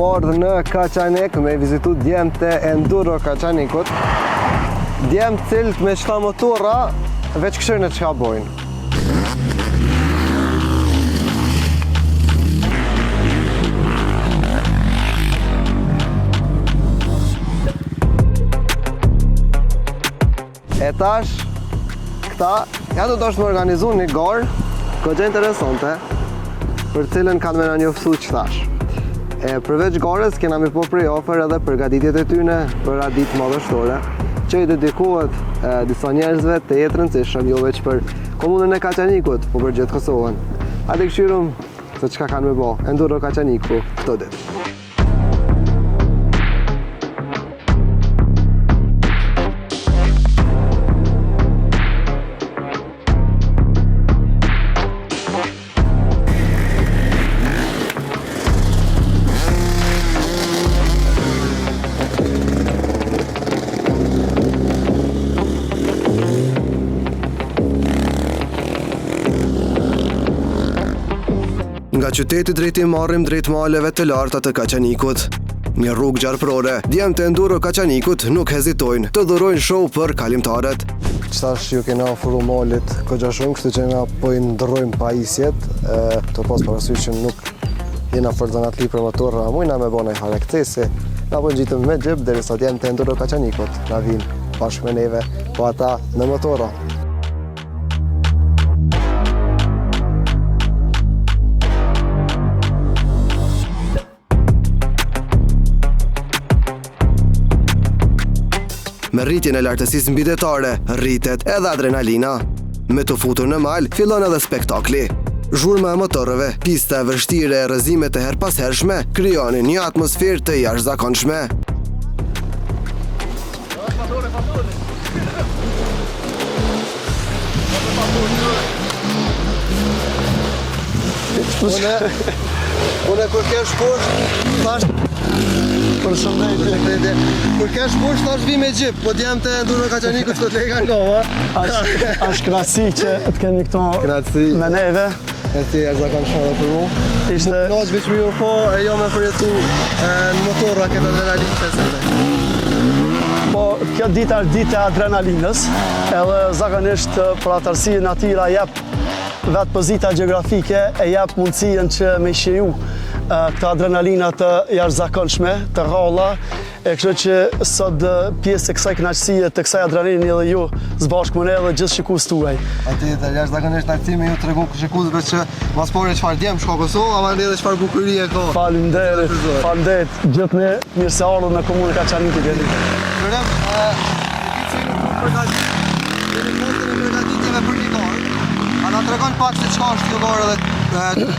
ardhur në Kaçanik me vizitu djemt e Enduro Kaçanikut. Djemt cilët me çka motora veç këshirën e çka bojnë. E tash, këta, ja do të është më organizu një garë, goxha interesante, për cilën kanë me na njoftu që thash. Përveç garës, kena mi po prej ofër edhe përgatitjet e tyne për atë ditë madhështore, që i dedikohet disa njerëzve të jetë rëndësishëm, jo veç për komunën e Kaçanikut, po për gjithë Kosovën. Atë këshirëm se çka kanë me bo, Enduro Kaçaniku këto ditë. Nga qyteti drejt i marrim drejt maleve të larta të Kaçanikut. Një rrugë gjarpërore, djemt e Enduro Kaçanikut nuk hezitojnë të dhurojnë show për kalimtarët. Qëtash ju kena ofru malit goxha shumë, kështu që na po i ndërrojmë pajisjet, të pas parasysh që nuk jena për zanatli për motorra, mujna me bona i harekcesi, na po gjitëm me gjip derisa djemt e Enduro Kaçanikut na vinë bashkë me neve, po ata me motorra. Me rritjen e lartësisë mbidetare, rritet edhe adrenalina. Me të futur në mal, fillon edhe spektakli. Zhurma e motorëve, pista e vështire e rrëzimet e herpashershme, krijonin një atmosferë të jashtëzakonshme. Une kur kesh poshtë, thash përshëndetje. Kur kesh poshtë thash vi me gjip, po djemt e Enduro Kaçanikut të leka nga, Ashtë knatësi që të keni këto me neve. E ti e zakonshme dhe për mu. Ishte... Nuk veç mi u po e jo me përjetu në motorra këtë adrenalinë të sënde. Po, kjo ditë është ditë e adrenalinës, edhe zakonisht për atërsi natyra jep vetë pozita geografike e jep mundësien që me shiju këta adrenalina të jashtëzakonshme, të rralla, e kështu që sot pjesë e kësaj kënaqësie të kësaj adrenalini edhe ju zbashku me ne dhe gjithë shikus tuaj. Ati të jashtëzakonisht aktimi ju tregu shikusve që mas pore çfarë djem shko Kosovë, ama edhe çfarë bukurie ka. Faleminderit gjithë ne, mirë se ardhur në komunën Kaçanikut jeni. Përrem, përgatitjeve për një garë, a na tregon pak se çka është kjo garë dhe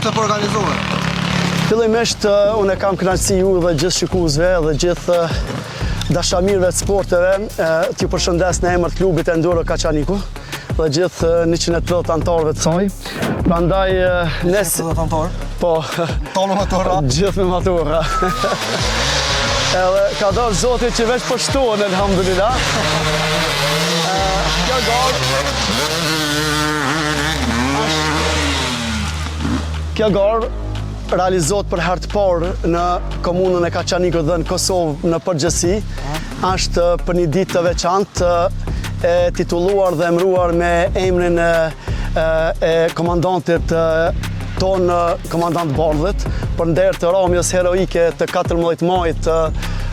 të organizohet. Fillimisht, unë kam kënaqësi ju dhe gjithë shikuesve dhe gjithë dashamirëve të sporteve, t'ju përshëndes në emër të klubit Enduro Kaçaniku dhe gjithë 180 anëtarëve të saj. Prandaj 180 anëtarë? Po. Tonë motorra? Gjithë me motorra. Edhe ka dorë Zoti që veç përshtohen, elhamdulillah. Kjo garë realizohet për herë të parë në komunën e Kaçanikut dhe në Kosovë në përgjithësi. Është për një ditë të veçantë e titulluar dhe emëruar me emrin e komandantit ton, komandant Bardhët, për nder të ramjes heroike të 14 majit,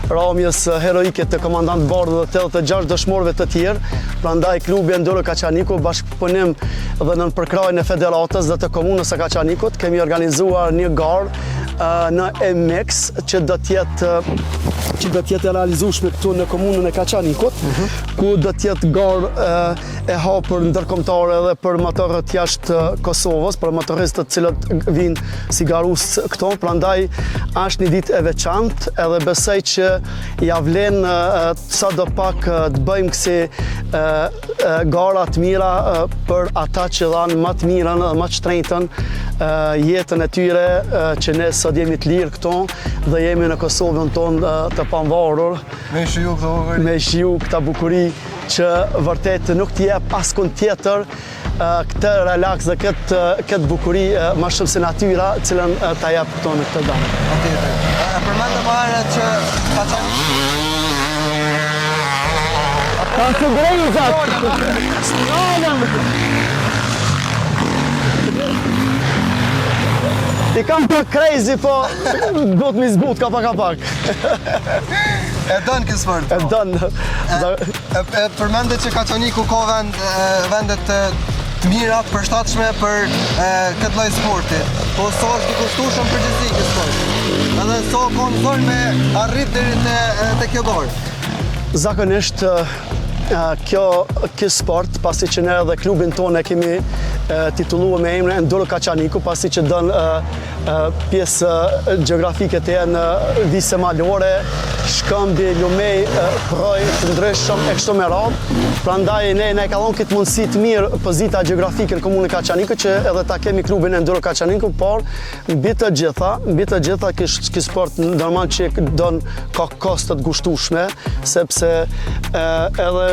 ramjes heroike të komandant Bardhët dhe 86 dëshmorëve të tjerë. Prandaj klubi Enduro Kaçaniku bashkëpunim dhe në përkrajnë e federatës dhe të komunës së Kaçanikut kemi organizuar një garë në MX që do t'jetë e realizueshme këtu në komunën e Kaçanikut, ku do t'jetë garë e hapur ndërkombëtare edhe për motorët jashtë Kosovës, për motoristët cilët vinë si garus këto. Prandaj është një ditë e veçantë edhe besoj që ja vlen sadopak të bëjmë kësi gara të mira për ata që dhanë më të mirën dhe më të shtrenjtën jetën e tyre, që ne sot jemi të lirë këto dhe jemi në Kosovën tonë të pavarur. Me shiju këta bukuri që vërtet nuk t'jep askund tjetër këtë relax dhe këtë bukuri ma shumë se natyra cilën ta jep këto në këtë damë. Përmendëm më herët që Ka të grejzat! I kam për crazy, po do të mi zbut ka pak. E dënë kësë sport. E dënë. Përmendet që Kaçaniku ka vendet të mira, të përshtatshme për këtë lloj sporti. Po sa është i kushtueshëm përgjithësi ky sport. Edhe sa ka nëzor me arrit deri te kjo garë. Zakonisht kjo sport, pasi që ne edhe klubin tonë e kemi titulluar me emrin Enduro Kaçaniku, pasi që dën pjesë gjeografike të janë vise malore, shkëmbje, lumej, proj të ndryshëm e kështu me radhë. Prandaj ne ka dhënë këtë mundësi të mirë pozita gjeografike në komunën e Kaçanikut që edhe ta kemi klubin Enduro Kaçaniku, por mbi të gjitha ky sport normal që don ka koste të ngushtueshme, sepse edhe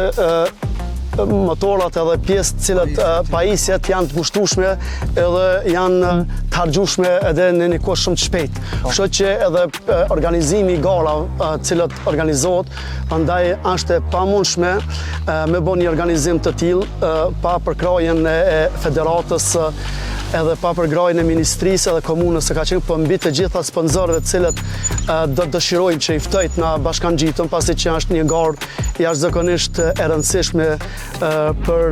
motorat edhe pjesë të cilat pajisjet janë të ngushtueshme edhe janë të harxhueshme edhe në një kohë shumë të shpejtë. Kështu që edhe organizimi i gara të cilat organizohet, prandaj është e pamundshme me bën një organizim të tillë pa përkrajen e federatës edhe pa përgrajnë e ministrisë edhe komunës së Kaçanikut, po mbi të gjitha sponsorëve të cilët do dëshirojnë që i ftojnë na bashkangjitën, pasi që është një garë jashtëzakonisht e rëndësishme për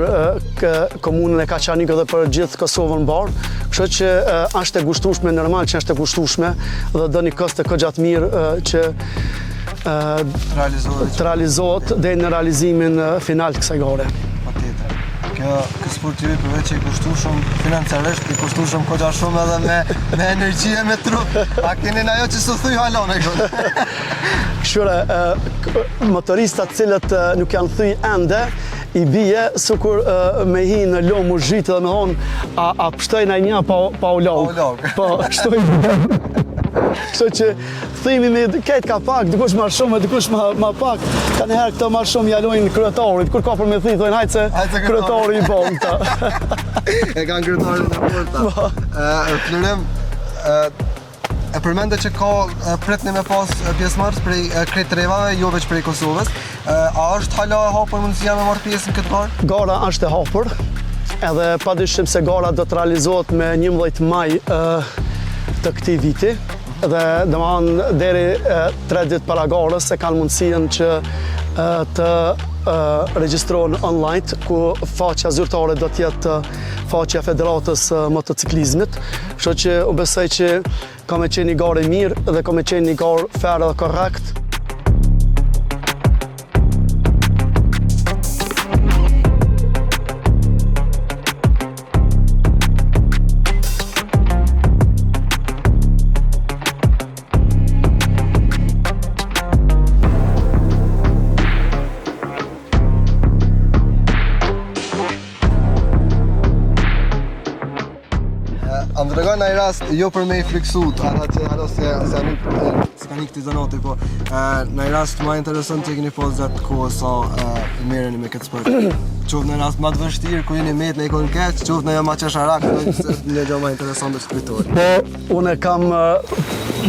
komunën e Kaçanikut dhe për gjithë Kosovën mbar. Kështu që është e ngushtueshme, normal që është e ngushtueshme dhe do një koste këgja të mirë që të realizohet deri në realizimin final të kësaj gare. Ky sport i përveç që i kushtueshëm financiarisht, i kushtueshëm koha shumë edhe me energji e me trup. A keni ajo që s'u thuj hala me këtu? Këshire, motoristat cilët nuk janë thuj ende, i bie sikur me hi në lomë u zhitë dhe me thonë a pështojnë a një pa u logë. Po, kështu i bie. Kështu që thimi me ketë ka pak, dikush ma shumë e dikush ma pak. Ka njëherë këto ma shumë jalojnë kryetarit, kur ka për me thujnë, thojnë hajtë se kryetari i bolta. E kanë kryetarin e bolta. Flërim, e përmende që ka pritni me pas pjesëmarrës prej krejt revave, jo veç prej Kosovës. A është hala e hapur mundësia me marrë pjesë në këtë garë? Gara është e hapur, edhe padyshim se gara do të realizohet me 11 maj të këtij viti. Dhe domethënë deri 3 ditë para garës e kanë mundësinë që të regjistrohen online, ku faqja zyrtare do të jetë faqja Federatës Motociklizmit. Kështu që u besoj që ka me qenë një garë e mirë dhe ka me qenë një garë fair dhe korrekt. Am të regoj në i rast, jo për me i friksut, ata që s'ka një këti zanoti, po në i rast ma interesant që keni pas gjatë kohë sa i merreni me këtë sport. Qoftë në rast ma të vështirë, ku jeni met në i konë keq, qoftë në ma qesharak, në gjë ma interesant dhe shkritori. Po, unë kam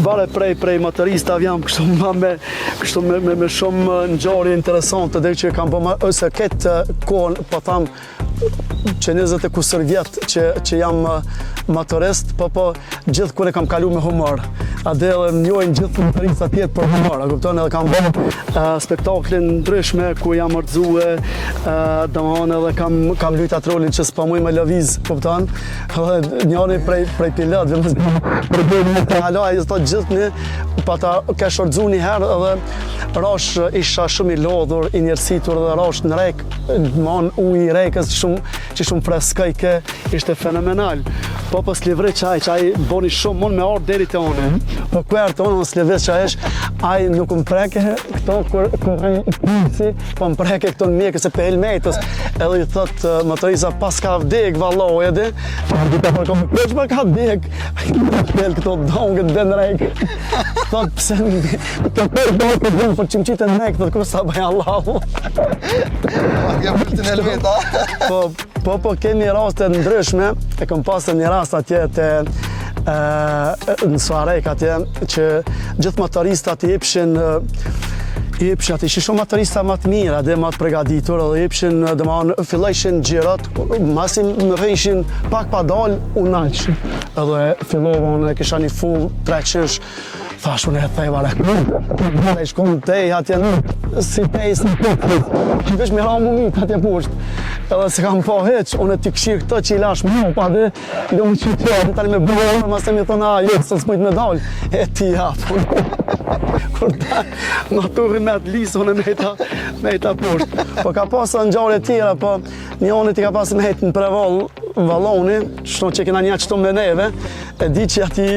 bare prej motoristave jam kështu me shumë ngjarje interesante, dhe që kam bëma, ose këtë kohën, po tham, që 20 e kusër vjetë që jam motorist, po gjithë kur e kam kalu me humor. A dhe edhe më njojnë gjithë motoristat tjetë për humor, a kupton, edhe kam bërë spektaklin ndryshme ku jam ardhue, domethënë edhe kam lujtat rolin që s'pa muj me lëviz, kupton, edhe njëri prej pilotëve, për hala e të gjithë një, pa ta ke shordzu një herë edhe rash isha shumë i lodhur, i njerësitur dhe rash në rek, mon uj i rekës që shumë freskajke, ishte fenomenal. Po s'livri qaj boni shumë, mon me ardhë deri të one. Po kërë të one, s'livri qaj aj nuk më preke këto kërë pisi, po më preke këto në mjekës e pe helmetës. Edhe i thot motorisa pas ka vdek, valoj edhe, veç ma ka vdek, këto dongët dhe në rek. Thot pëse këto kërë dongët dhe në për qimqitë në rek, thot kërë sa bëja Allahu. A kja për të në helmeta? Po, kemi raste ndryshme, e kom pasë një rast atje në Sarek atje, që gjithë motoristat i jepshin ati që shumë motorista më të mira dhe më të përgatitur edhe jepshin dhe më fillojshin gjirot, masim më vejshin pak pa dal, unë nalëshin. Edhe fillova unë kisha një full 300, thash unë e thejva e shkon tej atje si tej së në pëtë, që vesh me ramu mitë atje poshtë. Edhe se kam po heq, unë e t'i këshirë këto që i lash mu, pa dhe i do më qytërë, tani me bërë, mas të mi thonë, jo, se s'mujt me dalë, e ti japë. Kur ta naturin me atë lisë, unë me ta poshtë. Po ka pasë në gjare tjera, po një onë ti ka pasë me hetë në prevall valloni, shto që kena një qëto me neve, e di që ati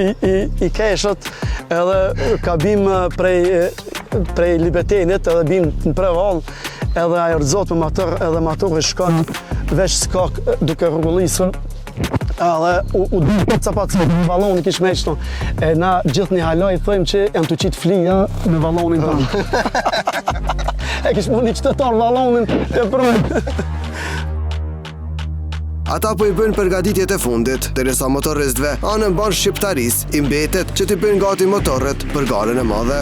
i keshët, edhe ka bim prej Libetenit, edhe bim në prevall, edhe ajo rëzot me motor, edhe motor e shkon veç skak duke rrugullisën. Edhe u di capat në valloni kish me qëto. E na gjithë një haloj thëjmë që janë të qitë flija në vallonin tonë. E kish mundi qëtëtar vallonin e përme. Ata po i bëjnë përgatitjet e fundit, derisa motoristëve anën banë shqiptaris i mbetet që t'i bëjnë gati motorët për garën e madhe.